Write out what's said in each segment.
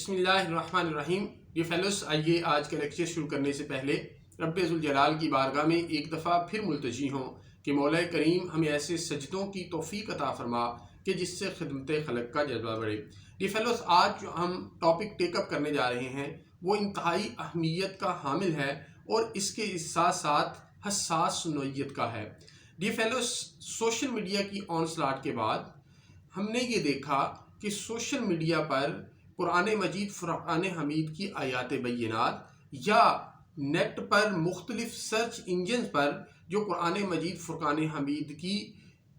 بسم اللہ الرحمن الرحیم۔ یہ فیلوز، آئیے آج کا لیکچر شروع کرنے سے پہلے رب ذوالجلال کی بارگاہ میں ایک دفعہ پھر ملتجی ہوں کہ مولا کریم ہمیں ایسے سجدوں کی توفیق عطا فرما کہ جس سے خدمت خلق کا جذبہ بڑھے۔ یہ فیلوز، آج جو ہم ٹاپک ٹیک اپ کرنے جا رہے ہیں وہ انتہائی اہمیت کا حامل ہے اور اس کے ساتھ ساتھ حساس نوعیت کا ہے۔ ڈی فیلوز، سوشل میڈیا کی آنسلاٹ کے بعد ہم نے یہ دیکھا کہ سوشل میڈیا پر قرآن مجید فرقان حمید کی آیات بینات یا نیٹ پر مختلف سرچ انجنز پر جو قرآن مجید فرقان حمید کی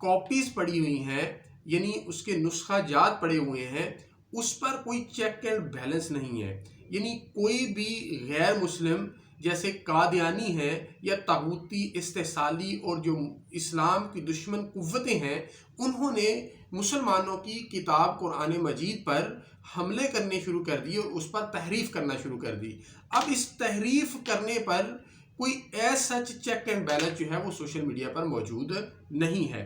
کاپیز پڑی ہوئی ہیں، یعنی اس کے نسخہ جات پڑے ہوئے ہیں، اس پر کوئی چیک اینڈ بیلنس نہیں ہے۔ یعنی کوئی بھی غیر مسلم جیسے قادیانی ہے یا طاغوتی استحصالی اور جو اسلام کی دشمن قوتیں ہیں، انہوں نے مسلمانوں کی کتاب قرآن مجید پر حملے کرنے شروع کر دی اور اس پر تحریف کرنا شروع کر دی۔ اب اس تحریف کرنے پر کوئی ایسا چیک اینڈ بیلنس جو ہے وہ سوشل میڈیا پر موجود نہیں ہے۔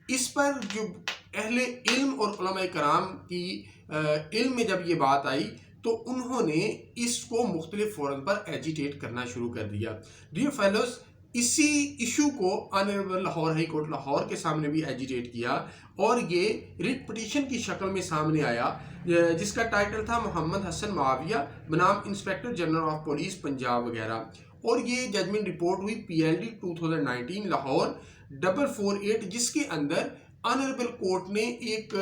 اس پر جو اہل علم اور علماء کرام کی علم میں جب یہ بات آئی تو انہوں نے اس کو مختلف فورم پر ایجیٹیٹ کرنا شروع کر دیا۔ ڈیئر فیلوز، اسی ایشو کو honourable Lahore high court Lahore کے سامنے بھی ایجیٹیٹ کیا اور یہ ریٹ پٹیشن کی شکل میں سامنے آیا، جس کا ٹائٹل تھا محمد حسن معاویہ بنام inspector general of police Punjab وغیرہ، اور یہ ججمنٹ رپورٹ ہوئی PLD 2019 لاہور 448، جس کے اندر آنریبل کورٹ نے ایک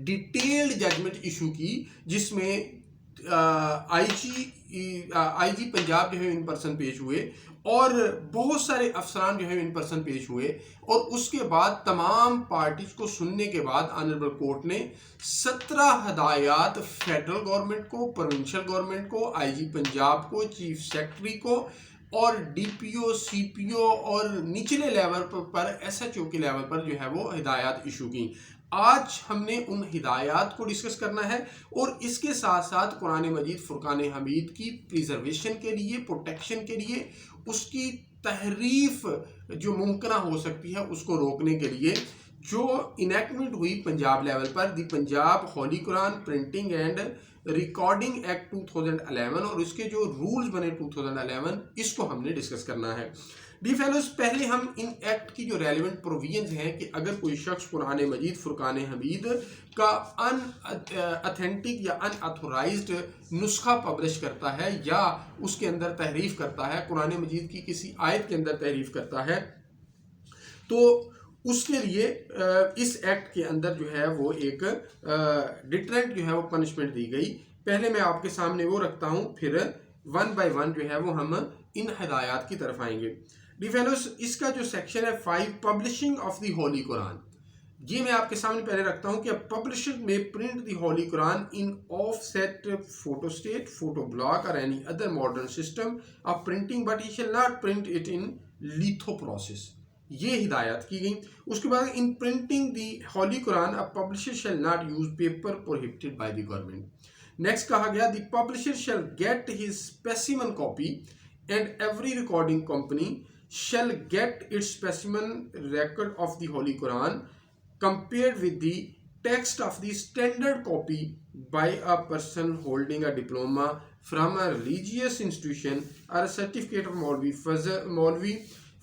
ڈیٹیلڈ ججمنٹ ایشو کی، جس میں آئی جی پنجاب جو ہے ان پرسن پیش ہوئے اور بہت سارے افسران جو ہے ان پرسن پیش ہوئے، اور اس کے بعد تمام پارٹیز کو سننے کے بعد آنریبل کورٹ نے 17 ہدایات فیڈرل گورنمنٹ کو، پروونشل گورنمنٹ کو، آئی جی پنجاب کو، چیف سیکرٹری کو اور DPO CPO اور نچلے لیول پر SHO کے لیول پر جو ہے وہ ہدایات ایشو کی۔ آج ہم نے ان ہدایات کو ڈسکس کرنا ہے اور اس کے ساتھ ساتھ قرآن مجید فرقان حمید کی پریزرویشن کے لیے، پروٹیکشن کے لیے، اس کی تحریف جو ممکنہ ہو سکتی ہے اس کو روکنے کے لیے جو انیکٹمنٹ ہوئی پنجاب لیول پر، the Punjab holy Quran printing and recording act 2011، اور اس کے جو رولز بنے 2011، اس کو ہم نے ڈسکس کرنا ہے۔ ڈی فیلوز، پہلے ہم ان ایکٹ کی جو ریلیونٹ پروویژنز ہیں کہ اگر کوئی شخص قرآن مجید فرقان حمید کا ان اتھینٹک یا ان اتھورائزڈ نسخہ پبلش کرتا ہے یا اس کے اندر تحریف کرتا ہے، قرآن مجید کی کسی آیت کے اندر تحریف کرتا ہے، تو اس کے لیے اس ایکٹ کے اندر جو ہے وہ ایک ڈیٹرنٹ جو ہے وہ پنشمنٹ دی گئی۔ پہلے میں آپ کے سامنے وہ رکھتا ہوں، پھر ون بائی ون جو ہے وہ ہم ان ہدایات کی طرف آئیں گے۔ ڈی فیلوز، اس کا جو سیکشن ہے 5 پبلشنگ آف دی ہولی قرآن، یہ میں آپ کے سامنے پہلے رکھتا ہوں کہ پبلشر میں print the holy Quran in offset photostat, photo block اور any other modern system of printing but he shall not print it in litho process, یہ ہدایت کی گئی۔ اس کے بعد in printing the holy Quran a publisher shall not use paper prohibited by the government۔ Next کہا گیا دی publisher shall get his specimen copy and every recording company shall get its specimen record of the Holy Quran compared with the text of the standard copy by a person holding a diploma from a religious institution or a certificate of Maulvi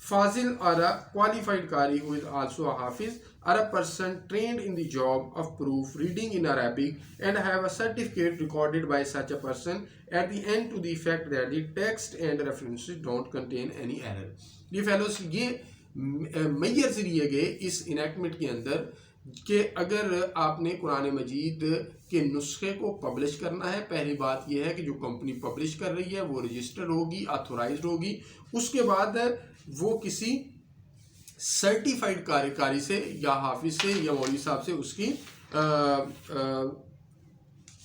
Fazil or a qualified Qari who is also a Hafiz or a person trained in the job of proofreading in Arabic and have a certificate recorded by such a person at the end to the effect that the text and references don't contain any error۔ یہ fellows, یہ measures لیے گئے اس enactment کے اندر کہ اگر آپ نے قرآن مجید کے نسخے کو پبلش کرنا ہے، پہلی بات یہ ہے کہ جو کمپنی پبلش کر رہی ہے وہ رجسٹرڈ ہوگی، آتھورائزڈ ہوگی، اس کے بعد وہ کسی سرٹیفائڈ کاری سے یا حافظ سے یا مولوی صاحب سے اس کی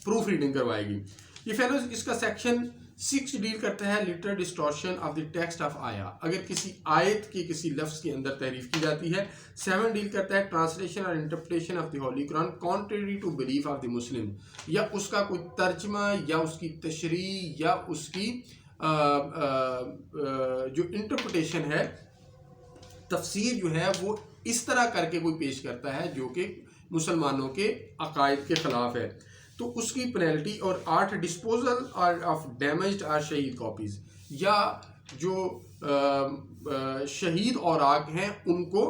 پروف ریڈنگ کروائے گی۔ یہ فیلوز، اس کا سیکشن 6 ڈیل کرتا ہے letter distortion of the text of آیا، اگر کسی آیت کے کسی لفظ کے اندر تحریف کی جاتی ہے۔ 7 ڈیل کرتا ہے ٹرانسلیشن اور interpretation of the holy Quran contrary to belief of the Muslim, یا اس کا کوئی ترجمہ یا اس کی تشریح یا اس کی جو انٹرپریٹیشن ہے، تفسیر جو ہے وہ اس طرح کر کے کوئی پیش کرتا ہے جو کہ مسلمانوں کے عقائد کے خلاف ہے۔ تو اس کی پینلٹی، اور 8 ڈسپوزل آف ڈیمیجڈ اور شہید کاپیز، یا جو شہید اوراق ہیں ان کو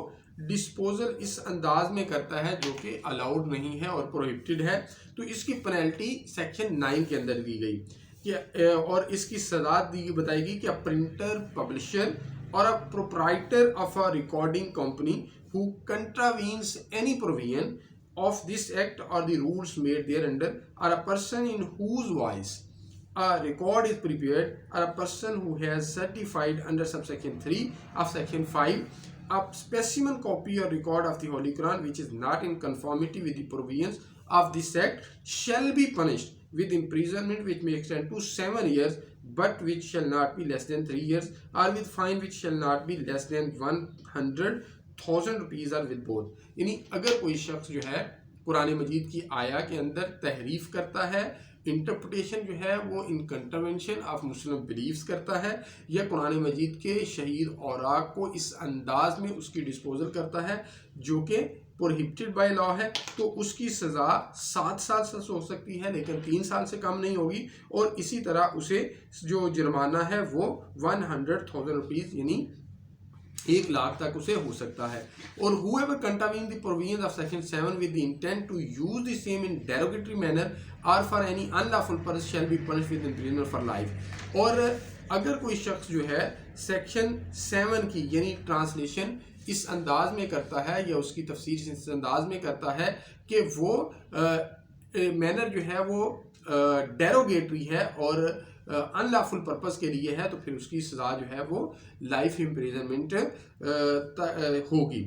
ڈسپوزل اس انداز میں کرتا ہے جو کہ الاؤڈ نہیں ہے اور پروہیبٹڈ ہے، تو اس کی پینلٹی سیکشن 9 کے اندر دی گئی کہ اور اس کی سزا بتائی گئی کہ پرنٹر، پبلشر اور proprietor of a recording company who contravenes any provision of this act or the rules made thereunder, or a person in whose voice a record is prepared, or a person who has certified under subsection 3 of section 5 a specimen copy or record of the Holy Quran which is not in conformity with the provisions of this act shall be punished with imprisonment which may extend to 7 years but which shall not be less than 3 years, or with fine which shall not be less than 100,000 rupees اور with both. یعنی اگر کوئی شخص جو ہے قرآن مجید کی آیا کے اندر تحریف کرتا ہے، انٹرپریٹیشن جو ہے وہ ان کنٹرونشن آف مسلم بلیفز کرتا ہے، یا قرآن مجید کے شہید اوراق کو اس انداز میں اس کی ڈسپوزل کرتا ہے جو کہ پروہیبٹڈ بائی لا ہے، تو اس کی سزا 7 سال سے ہو سکتی ہے لیکن 3 سال سے کم نہیں ہوگی، اور اسی طرح اسے جو جرمانہ ہے وہ 100,000 روپیز یعنی 1 لاکھ تک اسے ہو سکتا ہے. اور whoever contravenes the provisions of section 7 with the intent to use the same in derogatory manner or for any unlawful purpose shall be punished with imprisonment for life. اور اگر کوئی شخص جو ہے سیکشن 7 کی یعنی ٹرانسلیشن اس انداز میں کرتا ہے یا اس کی تفسیر اس انداز میں کرتا ہے کہ وہ مینر جو ہے وہ ڈیروگیٹری ہے اور ان لافل پرپز کے لیے ہے، تو پھر اس کی سزا جو ہے وہ لائف امپریزنمنٹ ہوگی.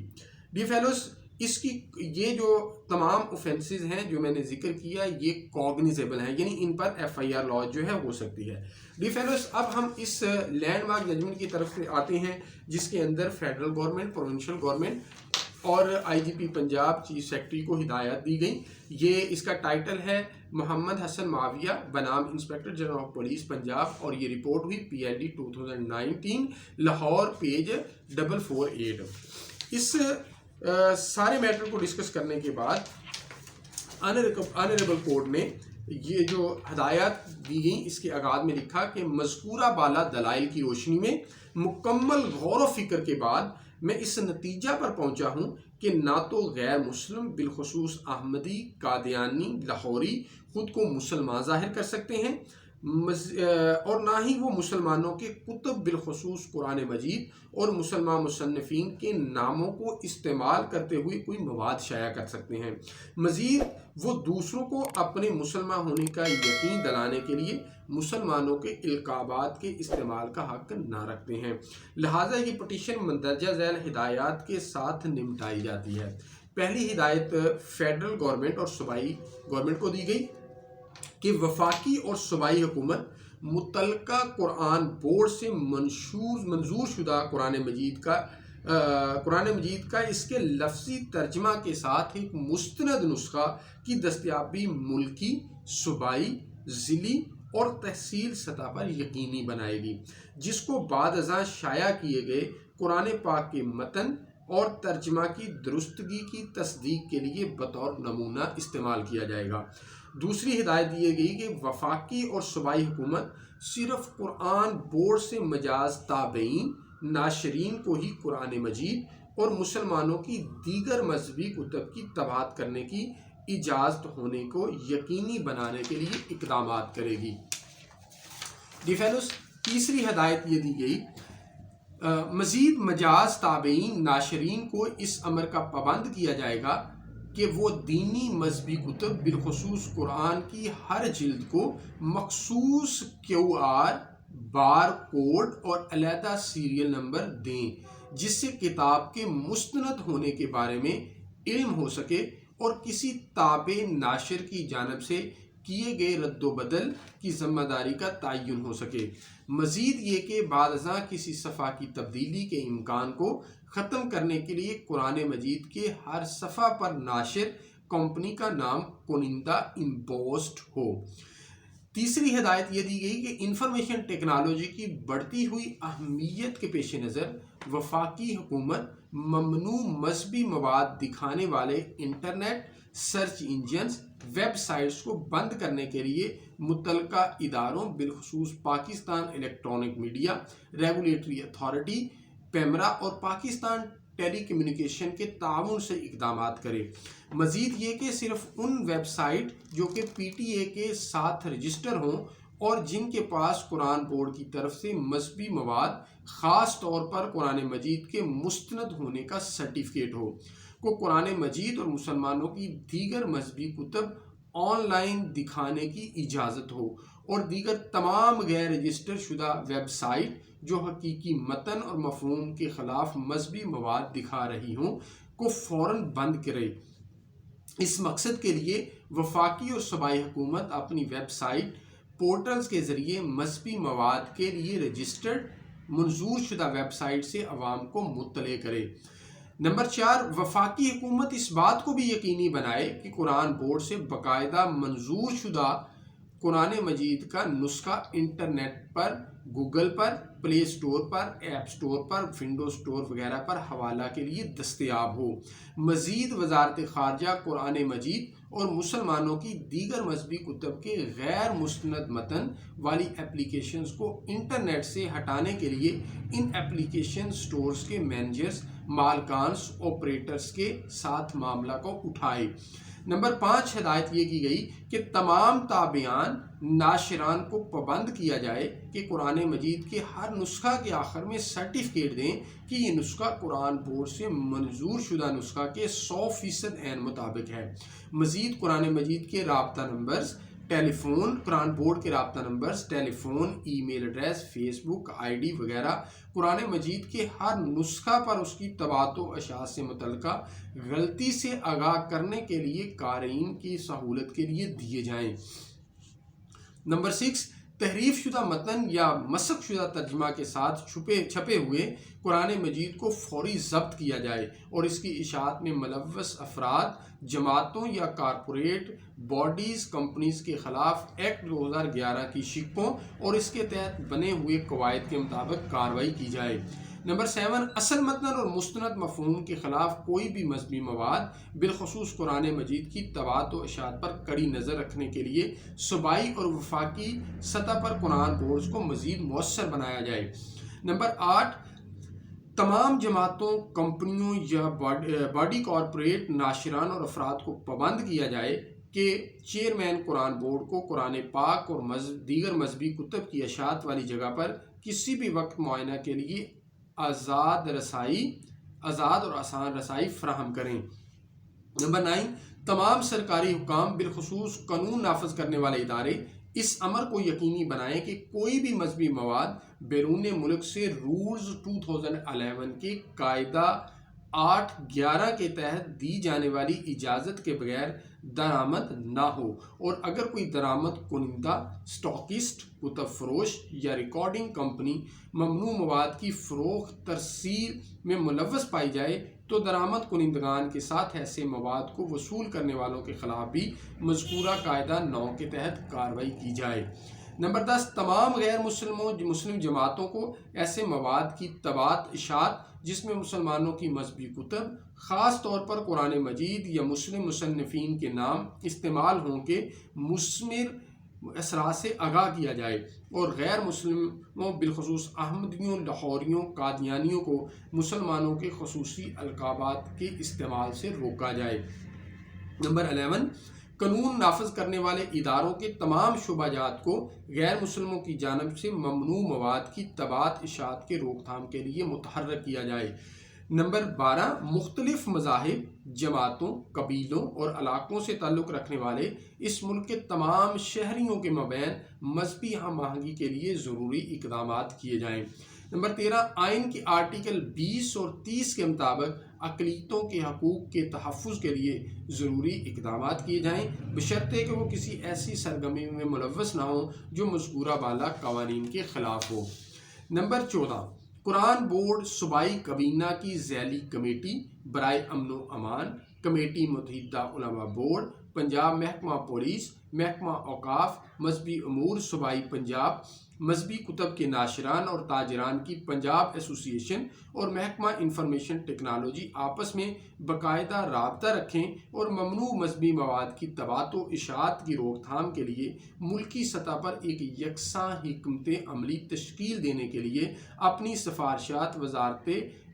ڈی فیلوز، اس کی یہ جو تمام اوفینسز ہیں جو میں نے ذکر کیا یہ کوگنیزیبل ہیں، یعنی ان پر FIR لاج جو ہے ہو سکتی ہے. ڈی فیلوز، اب ہم اس لینڈ مارک ججمنٹ کی طرف سے آتے ہیں جس کے اندر فیڈرل گورنمنٹ، پروونشل گورنمنٹ اور IGP پنجاب چیف سیکرٹری کو ہدایت دی گئی. یہ اس کا ٹائٹل ہے محمد حسن معاویہ بنام inspector general of police Punjab, اور یہ رپورٹ ہوئی PID 2019 لاہور پیج 448. اس سارے میٹر کو ڈسکس کرنے کے بعد آنریبل کورٹ نے یہ جو ہدایات دی گئیں اس کے آغاز میں لکھا کہ مذکورہ بالا دلائل کی روشنی میں مکمل غور و فکر کے بعد میں اس نتیجہ پر پہنچا ہوں کہ نہ تو غیر مسلم بالخصوص احمدی، قادیانی، لاہوری خود کو مسلمان ظاہر کر سکتے ہیں، اور نہ ہی وہ مسلمانوں کے کتب بالخصوص قرآن مجید اور مسلمان مصنفین کے ناموں کو استعمال کرتے ہوئے کوئی مواد شائع کر سکتے ہیں. مزید وہ دوسروں کو اپنے مسلمان ہونے کا یقین دلانے کے لیے مسلمانوں کے القابات کے استعمال کا حق نہ رکھتے ہیں. لہٰذا یہ پٹیشن مندرجہ ذیل ہدایات کے ساتھ نمٹائی جاتی ہے. پہلی ہدایت فیڈرل گورنمنٹ اور صوبائی گورنمنٹ کو دی گئی کہ وفاقی اور صوبائی حکومت متعلقہ قرآن بورڈ سے منظور شدہ قرآن مجید کا اس کے لفظی ترجمہ کے ساتھ ایک مستند نسخہ کی دستیابی ملکی، صوبائی، ضلعی اور تحصیل سطح پر یقینی بنائے گی، جس کو بعد ازاں شائع کیے گئے قرآن پاک کے متن اور ترجمہ کی درستگی کی تصدیق کے لیے بطور نمونہ استعمال کیا جائے گا. دوسری ہدایت دی گئی کہ وفاقی اور صوبائی حکومت صرف قرآن بورڈ سے مجاز تابعین، ناشرین کو ہی قرآن مجید اور مسلمانوں کی دیگر مذہبی کتب کی طباعت کرنے کی اجازت ہونے کو یقینی بنانے کے لیے اقدامات کرے گی. ڈیفینس، تیسری ہدایت یہ دی گئی مزید مجاز تابعین، ناشرین کو اس امر کا پابند کیا جائے گا کہ وہ دینی مذہبی کتب بالخصوص قرآن کی ہر جلد کو مخصوص QR بار کوڈ اور علیحدہ سیریل نمبر دیں، جس سے کتاب کے مستند ہونے کے بارے میں علم ہو سکے اور کسی تابع ناشر کی جانب سے کیے گئے رد و بدل کی ذمہ داری کا تعین ہو سکے. مزید یہ کہ بعد ازاں کسی صفحہ کی تبدیلی کے امکان کو ختم کرنے کے لیے قرآن مجید کے ہر صفحہ پر ناشر کمپنی کا نام کنندہ امبوسڈ ہو. تیسری ہدایت یہ دی گئی کہ انفارمیشن ٹیکنالوجی کی بڑھتی ہوئی اہمیت کے پیش نظر وفاقی حکومت ممنوع مذہبی مواد دکھانے والے internet search engines web sites کو بند کرنے کے لیے متعلقہ اداروں بالخصوص Pakistan electronic media regulatory authority PEMRA اور پاکستان ٹیلی کمیونیکیشن کے تعاون سے اقدامات کرے۔ مزید یہ کہ صرف ان ویب سائٹ جو کہ پی ٹی اے کے ساتھ رجسٹر ہوں اور جن کے پاس قرآن بورڈ کی طرف سے مذہبی مواد خاص طور پر قرآن مجید کے مستند ہونے کا سرٹیفکیٹ ہو کو قرآن مجید اور مسلمانوں کی دیگر مذہبی کتب آن لائن دکھانے کی اجازت ہو، اور دیگر تمام غیر رجسٹر شدہ ویب سائٹ جو حقیقی متن اور مفہوم کے خلاف مذہبی مواد دکھا رہی ہوں کو فوراً بند کرے۔ اس مقصد کے لیے وفاقی اور صوبائی حکومت اپنی ویب سائٹ پورٹلز کے ذریعے مذہبی مواد کے لیے رجسٹرڈ منظور شدہ ویب سائٹ سے عوام کو مطلع کرے۔ نمبر 4، وفاقی حکومت اس بات کو بھی یقینی بنائے کہ قرآن بورڈ سے باقاعدہ منظور شدہ قرآن مجید کا نسخہ انٹرنیٹ پر، گوگل پر، پلے سٹور پر، ایپ سٹور پر، ونڈو سٹور وغیرہ پر حوالہ کے لیے دستیاب ہو۔ مزید وزارت خارجہ قرآن مجید اور مسلمانوں کی دیگر مذہبی کتب کے غیر مستند متن والی اپلیکیشنز کو انٹرنیٹ سے ہٹانے کے لیے ان اپلیکیشن سٹورز کے مینیجرز، مالکانس، آپریٹرز کے ساتھ معاملہ کو اٹھائے۔ نمبر 5، ہدایت یہ کی گئی کہ تمام تابعان ناشران کو پابند کیا جائے کہ قرآن مجید کے ہر نسخہ کے آخر میں سرٹیفکیٹ دیں کہ یہ نسخہ قرآن بورڈ سے منظور شدہ نسخہ کے 100% عین مطابق ہے۔ مزید قرآن مجید کے رابطہ نمبرز، قرآن بورڈ کے رابطہ numbers, telephone, email address, Facebook I D وغیرہ قرآن مجید کے ہر نسخہ پر اس کی طباعت و اشاعت سے متعلقہ غلطی سے آگاہ کرنے کے لیے قارئین کی سہولت کے لیے دیے جائیں۔ نمبر 6، تحریف شدہ متن یا مسخ شدہ ترجمہ کے ساتھ چھپے ہوئے قرآن مجید کو فوری ضبط کیا جائے اور اس کی اشاعت میں ملوث افراد، جماعتوں یا کارپوریٹ باڈیز، کمپنیز کے خلاف ایکٹ 2011 کی شقوں اور اس کے تحت بنے ہوئے قواعد کے مطابق کارروائی کی جائے۔ نمبر 7، اصل متن اور مستند مفہوم کے خلاف کوئی بھی مذہبی مواد بالخصوص قرآن مجید کی طباعت و اشاعت پر کڑی نظر رکھنے کے لیے صوبائی اور وفاقی سطح پر قرآن بورڈز کو مزید مؤثر بنایا جائے۔ نمبر 8، تمام جماعتوں، کمپنیوں یا باڈی کارپوریٹ ناشران اور افراد کو پابند کیا جائے کہ چیئرمین قرآن بورڈ کو قرآن پاک اور دیگر مذہبی کتب کی اشاعت والی جگہ پر کسی بھی وقت معائنہ کے لیے آزاد اور آسان رسائی فراہم کریں۔ نمبر 9، تمام سرکاری حکام بالخصوص قانون نافذ کرنے والے ادارے اس امر کو یقینی بنائیں کہ کوئی بھی مذہبی مواد بیرون ملک سے رولز 2011 کے قاعدہ 8(11) کے تحت دی جانے والی اجازت کے بغیر درآمد نہ ہو، اور اگر کوئی درآمد کنندہ، اسٹاکسٹ، کتب فروش یا ریکارڈنگ کمپنی ممنوع مواد کی فروخت ترسیل میں ملوث پائی جائے تو درآمد کنندگان کے ساتھ ایسے مواد کو وصول کرنے والوں کے خلاف بھی مذکورہ قاعدہ 9 کے تحت کارروائی کی جائے۔ نمبر 10، تمام غیر مسلم جماعتوں کو ایسے مواد کی طباعت اشاعت جس میں مسلمانوں کی مذہبی کتب خاص طور پر قرآن مجید یا مسلم مصنفین کے نام استعمال ہوں کے مثمر اثرات سے آگاہ کیا جائے، اور غیر مسلموں بالخصوص احمدیوں، لاہوریوں، قادیانیوں کو مسلمانوں کے خصوصی القابات کے استعمال سے روکا جائے۔ نمبر 11، قانون نافذ کرنے والے اداروں کے تمام شعبہ جات کو غیر مسلموں کی جانب سے ممنوع مواد کی طباعت اشاعت کے روک تھام کے لیے متحرک کیا جائے۔ نمبر 12، مختلف مذاہب، جماعتوں، قبیلوں اور علاقوں سے تعلق رکھنے والے اس ملک کے تمام شہریوں کے مابین مذہبی ہم آہنگی کے لیے ضروری اقدامات کیے جائیں۔ نمبر 13، آئین کے آرٹیکل 20 اور 30 کے مطابق اقلیتوں کے حقوق کے تحفظ کے لیے ضروری اقدامات کیے جائیں، بشرطے کہ وہ کسی ایسی سرگرمی میں ملوث نہ ہوں جو مذکورہ بالا قوانین کے خلاف ہو۔ نمبر 14، قرآن بورڈ صوبائی کابینہ کی ذیلی کمیٹی برائے امن و امان، کمیٹی متحدہ علماء بورڈ پنجاب، محکمہ پولیس، محکمہ اوقاف، مذہبی امور صوبائی پنجاب، مذہبی کتب کے ناشران اور تاجران کی پنجاب ایسوسی ایشن اور محکمہ انفارمیشن ٹیکنالوجی آپس میں باقاعدہ رابطہ رکھیں اور ممنوع مذہبی مواد کی تباہ و اشاعت کی روک تھام کے لیے ملکی سطح پر ایک یکساں حکمت عملی تشکیل دینے کے لیے اپنی سفارشات وزارت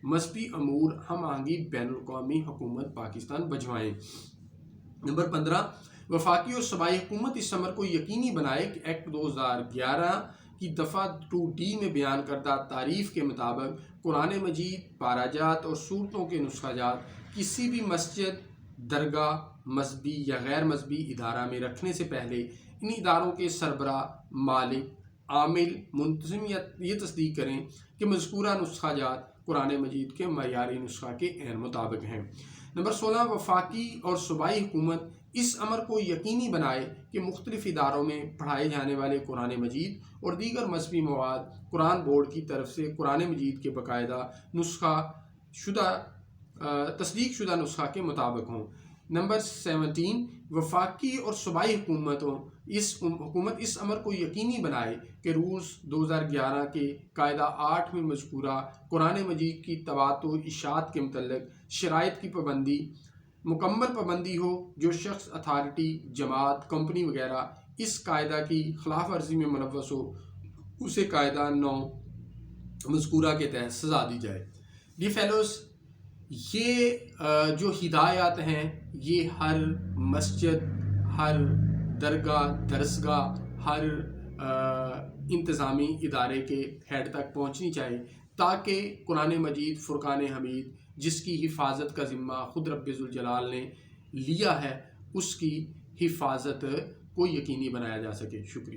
مذہبی امور ہم آہنگی بین الاقوامی حکومت پاکستان بھجوائیں۔ نمبر 15، وفاقی اور صوبائی حکومت اس امر کو یقینی بنائے کہ ایکٹ 2011 کی دفعہ 2D میں بیان کردہ تعریف کے مطابق قرآن مجید، پارہ جات اور صورتوں کے نسخہ جات کسی بھی مسجد، درگاہ، مذہبی یا غیر مذہبی ادارہ میں رکھنے سے پہلے ان اداروں کے سربراہ، مالک، عامل، منتظم یہ تصدیق کریں کہ مذکورہ نسخہ جات قرآن مجید کے معیاری نسخہ کے عین مطابق ہیں۔ نمبر 16، وفاقی اور صوبائی حکومت اس امر کو یقینی بنائے کہ مختلف اداروں میں پڑھائے جانے والے قرآن مجید اور دیگر مذہبی مواد قرآن بورڈ کی طرف سے قرآن مجید کے باقاعدہ تصدیق شدہ نسخہ کے مطابق ہوں۔ نمبر 17، وفاقی اور صوبائی حکومت اس امر کو یقینی بنائے کہ رولز 2011 کے قاعدہ 8 میں مذکورہ قرآن مجید کی تباہ و اشاعت کے متعلق شرائط کی مکمل پابندی ہو۔ جو شخص، اتھارٹی، جماعت، کمپنی وغیرہ اس قاعدہ کی خلاف ورزی میں ملوث ہو اسے قاعدہ 9 مذکورہ کے تحت سزا دی جائے۔ ڈی فیلوز، یہ جو ہدایات ہیں یہ ہر مسجد، ہر درگاہ، درسگاہ، ہر انتظامی ادارے کے ہیڈ تک پہنچنی چاہیے تاکہ قرآن مجید فرقان حمید جس کی حفاظت کا ذمہ خود رب ذوالجلال نے لیا ہے اس کی حفاظت کو یقینی بنایا جا سکے۔ شکریہ۔